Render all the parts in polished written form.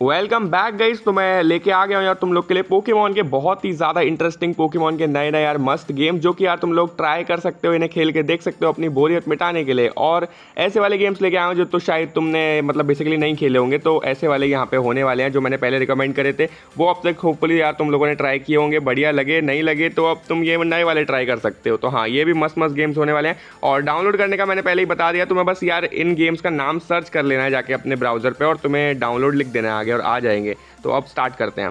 Welcome back guys. तो मैं लेके आ गया हूँ यार तुम लोग के लिए पोकेमॉन के बहुत ही ज़्यादा इंटरेस्टिंग पोकेमॉन के नए नए यार मस्त गेम, जो कि यार तुम लोग ट्राई कर सकते हो, इन्हें खेल के देख सकते हो अपनी बोरियत मिटाने के लिए। और ऐसे वाले गेम्स लेके आया हूँ जो तो शायद तुमने मतलब बेसिकली नहीं खेले होंगे, तो ऐसे वाले यहाँ पे होने वाले हैं जो मैंने पहले रिकमेंड करे थे। वो अब तक होपफुली यार तुम लोगों ने ट्राई किए होंगे, बढ़िया लगे, नहीं लगे तो अब तुम ये नए वाले ट्राई कर सकते हो। तो हाँ, ये भी मस्त मस्त गेम्स होने वाले हैं। और डाउनलोड करने का मैंने पहले ही बता दिया, तुम्हें बस यार इन गेम्स का नाम सर्च कर लेना है जाके अपने ब्राउजर पे, और तुम्हें डाउनलोड लिख देना है आगे और आ जाएंगे। तो अब स्टार्ट करते हैं।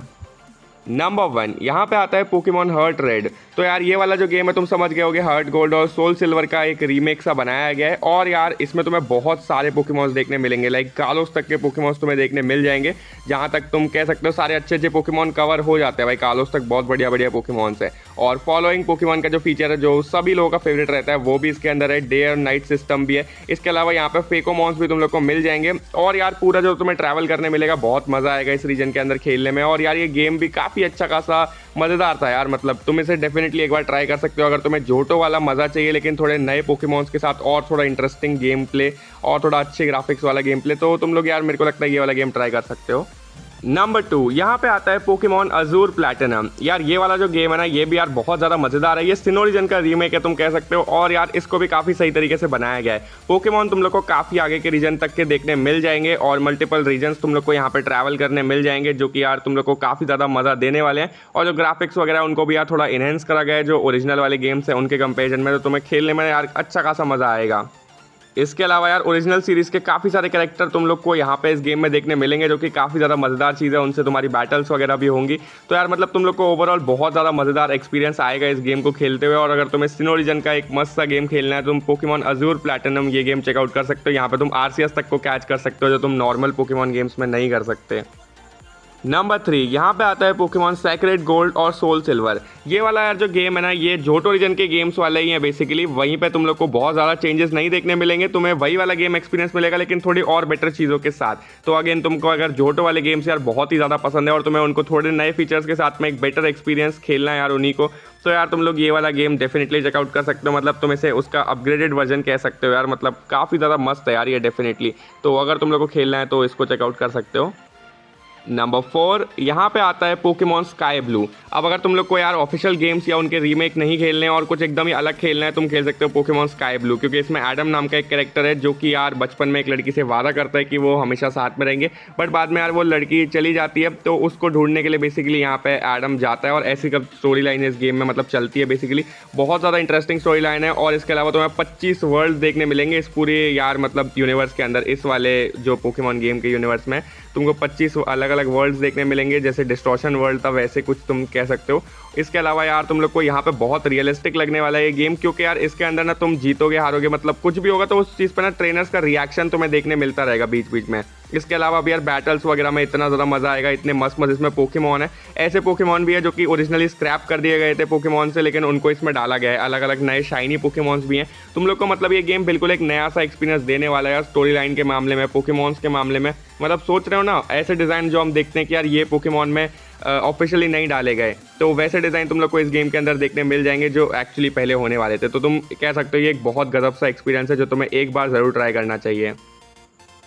नंबर 1 यहाँ पे आता है पोकेमॉन हर्ट रेड। तो यार ये वाला जो गेम है तुम समझ गए होगे, हर्ट गोल्ड और सोल सिल्वर का एक रीमेक सा बनाया गया है। और यार इसमें तुम्हें बहुत सारे पोकेमॉन्स देखने मिलेंगे, लाइक कालोस तक के पोकेमॉन्स तुम्हें देखने मिल जाएंगे। जहाँ तक तुम कह सकते हो सारे अच्छे अच्छे पोकेमॉन कवर हो जाते हैं भाई, कालोस तक बहुत बढ़िया बढ़िया पोकेमॉन्स है। और फॉलोइंग पोकेमॉन का जो फीचर है जो सभी लोगों का फेवरेट रहता है वो भी इसके अंदर है, डे और नाइट सिस्टम भी है। इसके अलावा यहाँ पे फेकोमॉन्स भी तुम लोग को मिल जाएंगे। और यार पूरा जो तुम्हें ट्रैवल करने मिलेगा, बहुत मजा आएगा इस रीजन के अंदर खेलने में। और यार ये गेम भी काफ़ी अच्छा खासा मज़ेदार था यार, मतलब तुम इसे डेफिनेटली एक बार ट्राई कर सकते हो अगर तुम्हें जोटो वाला मज़ा चाहिए लेकिन थोड़े नए पोकेमॉन्स के साथ और थोड़ा इंटरेस्टिंग गेम प्ले और थोड़ा अच्छे ग्राफिक्स वाला गेम प्ले। तो तुम लोग यार मेरे को लगता है ये वाला गेम ट्राई कर सकते हो। नंबर 2 यहाँ पे आता है पोकेमॉन अजूर प्लैटिनम। यार ये वाला जो गेम है ना, ये भी यार बहुत ज़्यादा मज़ेदार है। ये सिनो रीजन का रीमेक है तुम कह सकते हो, और यार इसको भी काफ़ी सही तरीके से बनाया गया है। पोकेमॉन तुम लोग को काफ़ी आगे के रीजन तक के देखने मिल जाएंगे और मल्टीपल रीजन्स तुम लोग को यहाँ पे ट्रैवल करने मिल जाएंगे, जो कि यार तुम लोग को काफ़ी ज़्यादा मज़ा देने वाले हैं। और जो ग्राफिक्स वगैरह उनको भी यार थोड़ा इनहेंस करा गया है जो ओरिजिनल वाले गेम्स हैं उनके कंपेरिजन में, तो तुम्हें खेलने में यार अच्छा खासा मज़ा आएगा। इसके अलावा यार ओरिजिनल सीरीज़ के काफ़ी सारे कैरेक्टर तुम लोग को यहाँ पे इस गेम में देखने मिलेंगे, जो कि काफ़ी ज़्यादा मज़ेदार चीज़ है। उनसे तुम्हारी बैटल्स वगैरह भी होंगी। तो यार मतलब तुम लोग को ओवरऑल बहुत ज़्यादा मज़ेदार एक्सपीरियंस आएगा इस गेम को खेलते हुए। और अगर तुम्हें सिनो रीजन का एक मस्त सा गेम खेलना है, तुम पोकेमॉन अजूर प्लैटिनम ये गेम चेकआउट कर सकते हो। यहाँ पे तुम आरसीएस तक को कैच कर सकते हो जो तुम नॉर्मल पोकेमॉन गेम्स में नहीं कर सकते। नंबर 3 यहाँ पे आता है पोकेमॉन सेक्रेड गोल्ड और सोल सिल्वर। ये वाला यार जो गेम है ना, ये जोटो रीजन के गेम्स वाले ही हैं बेसिकली। वहीं पे तुम लोग को बहुत ज़्यादा चेंजेस नहीं देखने मिलेंगे, तुम्हें वही वाला गेम एक्सपीरियंस मिलेगा लेकिन थोड़ी और बेटर चीज़ों के साथ। तो अगेन तुमको अगर जोटो वाले गेम्स यार बहुत ही ज़्यादा पसंद है और तुम्हें उनको थोड़े नए फीचर्स के साथ में एक बेटर एक्सपीरियंस खेलना है यार उन्हीं को, तो यार तुम लोग ये वाला गेम डेफिनेटली चेकआउट कर सकते हो। मतलब तुम इसे उसका अपग्रेडेड वर्जन कह सकते हो यार, मतलब काफ़ी ज़्यादा मस्त है यार ये डेफिनेटली। तो अगर तुम लोग को खेलना है तो इसको चेकआउट कर सकते हो। नंबर 4 यहाँ पे आता है पोकेमॉन स्काई ब्लू। अब अगर तुम लोग को यार ऑफिशियल गेम्स या उनके रीमेक नहीं खेलने और कुछ एकदम ही अलग खेलना है, तुम खेल सकते हो पोकेमॉन स्काई ब्लू, क्योंकि इसमें एडम नाम का एक कैरेक्टर है जो कि यार बचपन में एक लड़की से वादा करता है कि वो हमेशा साथ में रहेंगे। बट बाद में यार वो लड़की चली जाती है, तो उसको ढूंढने के लिए बेसिकली यहाँ पे एडम जाता है। और ऐसी कब स्टोरी लाइन इस गेम में मतलब चलती है बेसिकली, बहुत ज़्यादा इंटरेस्टिंग स्टोरी लाइन है। और इसके अलावा तुम्हें 25 वर्ल्ड देखने मिलेंगे इस पूरे यार मतलब यूनिवर्स के अंदर। इस वाले जो पोकेमॉन गेम के यूनिवर्स में तुमको 25 अलग अलग वर्ल्ड्स देखने मिलेंगे, जैसे डिस्टॉर्शन वर्ल्ड था वैसे कुछ तुम कह सकते हो। इसके अलावा यार तुम लोग को यहाँ पे बहुत रियलिस्टिक लगने वाला है ये गेम, क्योंकि यार इसके अंदर ना तुम जीतोगे हारोगे मतलब कुछ भी होगा तो उस चीज़ पे ना ट्रेनर्स का रिएक्शन तुम्हें देखने मिलता रहेगा बीच बीच में। इसके अलावा भी यार बैटल्स वगैरह में इतना ज़्यादा मज़ा आएगा, इतने मस्त मस्त इसमें पोकेमॉन है। ऐसे पोकेमॉन भी है जो कि ओरिजिनली स्क्रैप कर दिए गए थे पोकेमॉन से, लेकिन उनको इसमें डाला गया है। अलग अलग नए शाइनी पोकेमॉन्स भी हैं। तुम लोग को मतलब ये गेम बिल्कुल एक नया सा एक्सपीरियंस देने वाला है यार, स्टोरी लाइन के मामले में, पोकेमॉन्स के मामले में। मतलब सोच रहे हो ना ऐसे डिज़ाइन जो हम देखते हैं कि यार ये पोकेमॉन में ऑफिशियली नहीं डाले गए, तो वैसे डिज़ाइन तुम लोग को इस गेम के अंदर देखने मिल जाएंगे जो एक्चुअली पहले होने वाले थे। तो तुम कह सकते हो ये एक बहुत गजब सा एक्सपीरियंस है जो तुम्हें एक बार ज़रूर ट्राई करना चाहिए।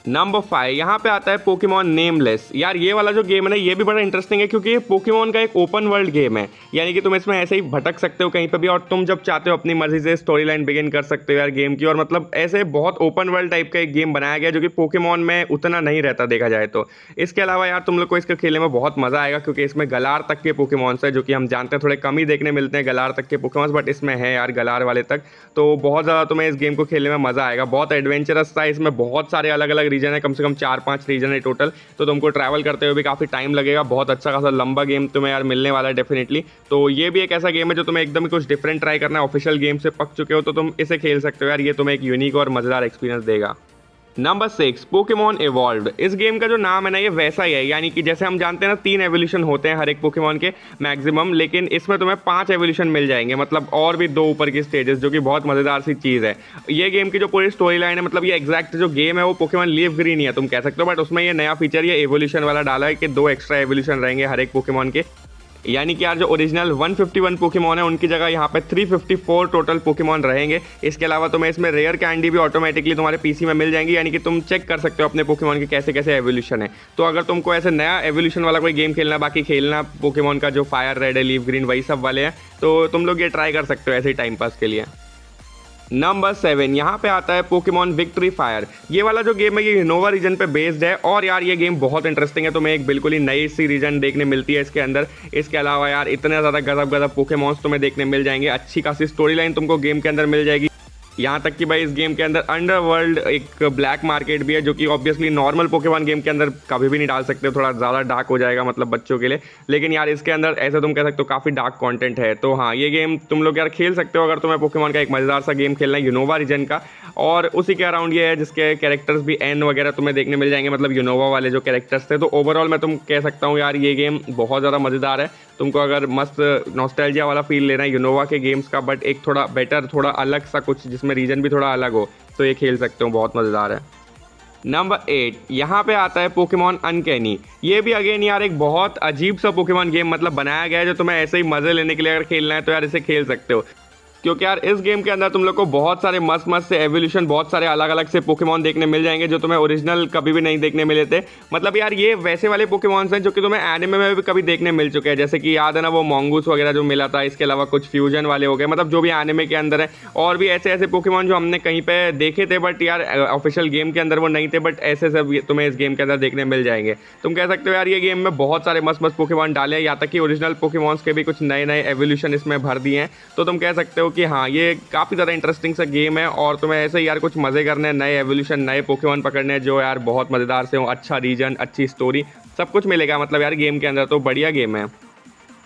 नंबर 5 यहाँ पे आता है पोकेमॉन नेमलेस। यार ये वाला जो गेम है ना, ये भी बड़ा इंटरेस्टिंग है क्योंकि ये पोकेमॉन का एक ओपन वर्ल्ड गेम है। यानी कि तुम इसमें ऐसे ही भटक सकते हो कहीं पे भी, और तुम जब चाहते हो अपनी मर्जी से स्टोरी लाइन बिगिन कर सकते हो यार गेम की। और मतलब ऐसे बहुत ओपन वर्ल्ड टाइप का एक गेम बनाया गया जो कि पोकेमॉन में उतना नहीं रहता देखा जाए तो। इसके अलावा यार तुम लोग को इसके खेलने में बहुत मज़ा आएगा, क्योंकि इसमें गलार तक के पोकेमॉन्स है जो कि हम जानते हैं थोड़े कम ही देखने मिलते हैं गलार तक के पोकेमॉन्स, बट इसमें है यार गलार वाले तक। तो बहुत ज़्यादा तुम्हें इस गेम को खेलने में मज़ा आएगा। बहुत एडवेंचरस था, इसमें बहुत सारे अलग अलग रीजन है, कम से कम 4-5 रीजन है टोटल। तो तुमको ट्रैवल करते हुए भी काफ़ी टाइम लगेगा। बहुत अच्छा खासा लंबा गेम तुम्हें यार मिलने वाला है डेफिनेटली। तो ये भी एक ऐसा गेम है जो तुम्हें एकदम कुछ डिफरेंट ट्राई करना है। ऑफिशियल गेम से पक चुके हो तो तुम इसे खेल सकते हो यार, ये तुम्हें एक यूनिक और मज़ेदार एक्सपीरियंस देगा। Number 6 Pokemon evolved. इस गेम का जो नाम है ना, ये वैसा ही है। यानी कि जैसे हम जानते हैं ना 3 एवोल्यूशन होते हैं हर एक पोकेमॉन के मैक्सिमम, लेकिन इसमें तुम्हें 5 एवोल्यूशन मिल जाएंगे, मतलब और भी 2 ऊपर की स्टेजेस, जो कि बहुत मज़ेदार सी चीज़ है। ये गेम की जो पूरी स्टोरी लाइन है, मतलब ये एग्जैक्ट जो गेम है वो पोकेमॉन लीफ ग्रीन ही है तुम कह सकते हो, बट उसमें ये नया फीचर ये एवोल्यूशन वाला डाला है कि 2 एक्स्ट्रा एवोल्यूशन रहेंगे हर एक पोकेमॉन के। यानी कि यार जो ओरिजिनल 151 पोकेमॉन है उनकी जगह यहाँ पे 354 टोटल पोकेमॉन रहेंगे। इसके अलावा तुम्हें इसमें रेयर कैंडी भी ऑटोमेटिकली तुम्हारे पीसी में मिल जाएंगी, यानी कि तुम चेक कर सकते हो अपने पोकेमॉन के कैसे कैसे एवोल्यूशन है। तो अगर तुमको ऐसे नया एवोल्यूशन वाला कोई गेम खेलना, बाकी खेलना पोकेमॉन का जो फायर रेड है, लीफ ग्रीन, वही सब वाले हैं, तो तुम लोग ये ट्राई कर सकते हो ऐसे ही टाइम पास के लिए। नंबर 7 यहाँ पे आता है पोकेमॉन विक्ट्री फायर। ये वाला जो गेम है ये इनोवा रीजन पे बेस्ड है और यार ये गेम बहुत इंटरेस्टिंग है। तुम्हें एक बिल्कुल ही नई सी रीजन देखने मिलती है इसके अंदर। इसके अलावा यार इतने ज़्यादा गजब गजब पोकेमॉन्स तुम्हें देखने मिल जाएंगे, अच्छी खासी स्टोरी लाइन तुमको गेम के अंदर मिल जाएगी। यहाँ तक कि भाई इस गेम के अंदर अंडरवर्ल्ड एक ब्लैक मार्केट भी है, जो कि ऑब्वियसली नॉर्मल पोकेमॉन गेम के अंदर कभी भी नहीं डाल सकते हो, थोड़ा ज़्यादा डार्क हो जाएगा मतलब बच्चों के लिए। लेकिन यार इसके अंदर ऐसे तुम कह सकते हो काफ़ी डार्क कंटेंट है। तो हाँ, ये गेम तुम लोग यार खेल सकते हो अगर तुम्हें पोकेमॉन का एक मज़ेदार सा गेम खेलना है यूनोवा रीजन का। और उसी के अराउंड ये है जिसके कैरेक्टर्स भी एन वगैरह तुम्हें देखने मिल जाएंगे, मतलब यूनोवा वाले जो कैरेक्टर्स थे। तो ओवरऑल मैं तुम कह सकता हूँ यार ये गेम बहुत ज़्यादा मज़ेदार है। तुमको अगर मस्त नॉस्टैल्जिया वाला फील लेना है यूनोवा के गेम्स का, बट एक थोड़ा बेटर, थोड़ा अलग सा कुछ जिसमें रीजन भी थोड़ा अलग हो, तो ये खेल सकते हो, बहुत मज़ेदार है। नंबर 8 यहाँ पे आता है पोकेमॉन अनकैनी। ये भी अगेन यार एक बहुत अजीब सा पोकेमॉन गेम मतलब बनाया गया है, जो तुम्हें ऐसे ही मज़े लेने के लिए अगर खेलना है तो यार इसे खेल सकते हो। क्योंकि यार इस गेम के अंदर तुम लोग को बहुत सारे मस्त मस्त से एवोल्यूशन, बहुत सारे अलग अलग से पोकेमॉन देखने मिल जाएंगे जो तुम्हें ओरिजिनल कभी भी नहीं देखने मिले थे। मतलब यार ये वैसे वाले पोकेमॉन्स हैं जो कि तुम्हें एनिमे में भी कभी देखने मिल चुके हैं, जैसे कि याद है ना वो मोंगूस वगैरह जो मिला था। इसके अलावा कुछ फ्यूजन वाले हो गए, मतलब जो भी एनिमे के अंदर है, और भी ऐसे ऐसे पोकेमॉन जो हमने कहीं पे देखे थे बट यार ऑफिशियल गेम के अंदर वो नहीं थे, बट ऐसे सब तुम्हें इस गेम के अंदर देखने मिल जाएंगे। तुम कह सकते हो यार ये गेम में बहुत सारे मस्त मस्त पोकेमॉन डाले हैं, यहाँ तक कि ओरिजिनल पोकेमॉन्स के भी कुछ नए नए एवोल्यूशन इसमें भर दिए हैं। तो तुम कह सकते हो कि हाँ ये काफ़ी ज़्यादा इंटरेस्टिंग सा गेम है और तुम्हें ऐसे ही यार कुछ मज़े करने हैं, नए एवोल्यूशन, नए पोकेमॉन पकड़ने हैं जो यार बहुत मज़ेदार से हो, अच्छा रीजन, अच्छी स्टोरी, सब कुछ मिलेगा मतलब यार गेम के अंदर। तो बढ़िया गेम है।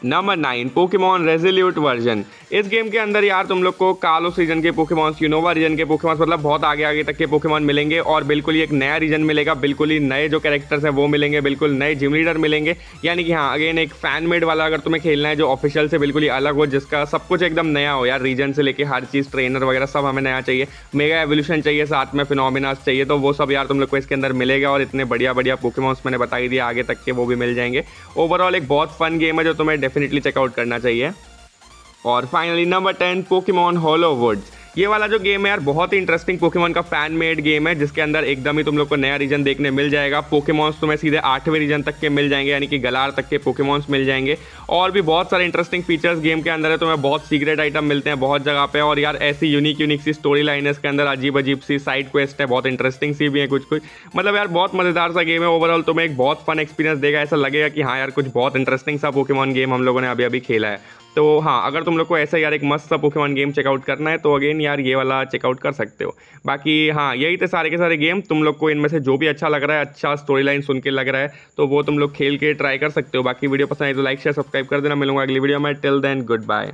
Number 9 Pokemon resolute version. इस गेम के अंदर यार तुम लोग को कालोस रीजन के पोकेमॉन्स, यूनोवा रीजन के पोकेमॉन्स, मतलब बहुत आगे आगे तक के पोकेमॉन मिलेंगे और बिल्कुल ही एक नया रीजन मिलेगा, बिल्कुल ही नए जो कैरेक्टर्स हैं वो मिलेंगे, बिल्कुल नए जिम लीडर मिलेंगे। यानी कि हाँ अगेन एक फैन मेड वाला अगर तुम्हें खेलना है जो ऑफिशियल से बिल्कुल ही अलग हो, जिसका सब कुछ एकदम नया हो यार, रीजन से लेके हर चीज़, ट्रेनर वगैरह सब हमें नया चाहिए, मेगा एवोल्यूशन चाहिए, साथ में फिनोमिनास चाहिए, तो वो सब यार तुम लोग को इसके अंदर मिलेगा। और इतने बढ़िया बढ़िया पोकेमॉन्स मैंने बता ही दिया आगे तक के, वो भी मिल जाएंगे। ओवरऑल एक बहुत फन गेम है जो तुम्हें डेफिनेटली चेकआउट करना चाहिए। और फाइनली नंबर 10 पोकेमॉन होलो वुड्स। ये वाला जो गेम है यार बहुत ही इंटरेस्टिंग पोकेमॉन का फैन मेड गेम है, जिसके अंदर एकदम ही तुम लोग को नया रीजन देखने मिल जाएगा। पोकेमॉन्स तुम्हें सीधे 8वें रीजन तक के मिल जाएंगे, यानी कि गलार तक के पोकेमॉन्स मिल जाएंगे। और भी बहुत सारे इंटरेस्टिंग फीचर्स गेम के अंदर है, तुम्हें बहुत सीक्रेट आइटम मिलते हैं बहुत जगह पे। और यार ऐसी यूनिक सी स्टोरी लाइन है इसके अंदर, अजीब अजीब सी साइड क्वेस्ट है, बहुत इंटरेस्टिंग सी भी है कुछ कुछ। मतलब यार बहुत मज़ेदार सा गेम है। ओवरऑल तुम्हें एक बहुत फन एक्सपीरियंस देगा, ऐसा लगेगा कि हाँ यार कुछ बहुत इंटरेस्टिंग सा पोकेमॉन गेम हम लोगों ने अभी अभी खेला है। तो हाँ अगर तुम लोग को ऐसा यार एक मस्त सा पोकेमॉन गेम चेकआउट करना है तो अगेन यार ये वाला चेकआउट कर सकते हो। बाकी हाँ यही थे सारे के सारे गेम। तुम लोग को इनमें से जो भी अच्छा लग रहा है, अच्छा स्टोरी लाइन सुन के लग रहा है, तो वो तुम लोग खेल के ट्राई कर सकते हो। बाकी वीडियो पसंद आई तो लाइक शेयर सब्सक्राइब कर देना। मिलूंगा अगली वीडियो में। Till then good bye.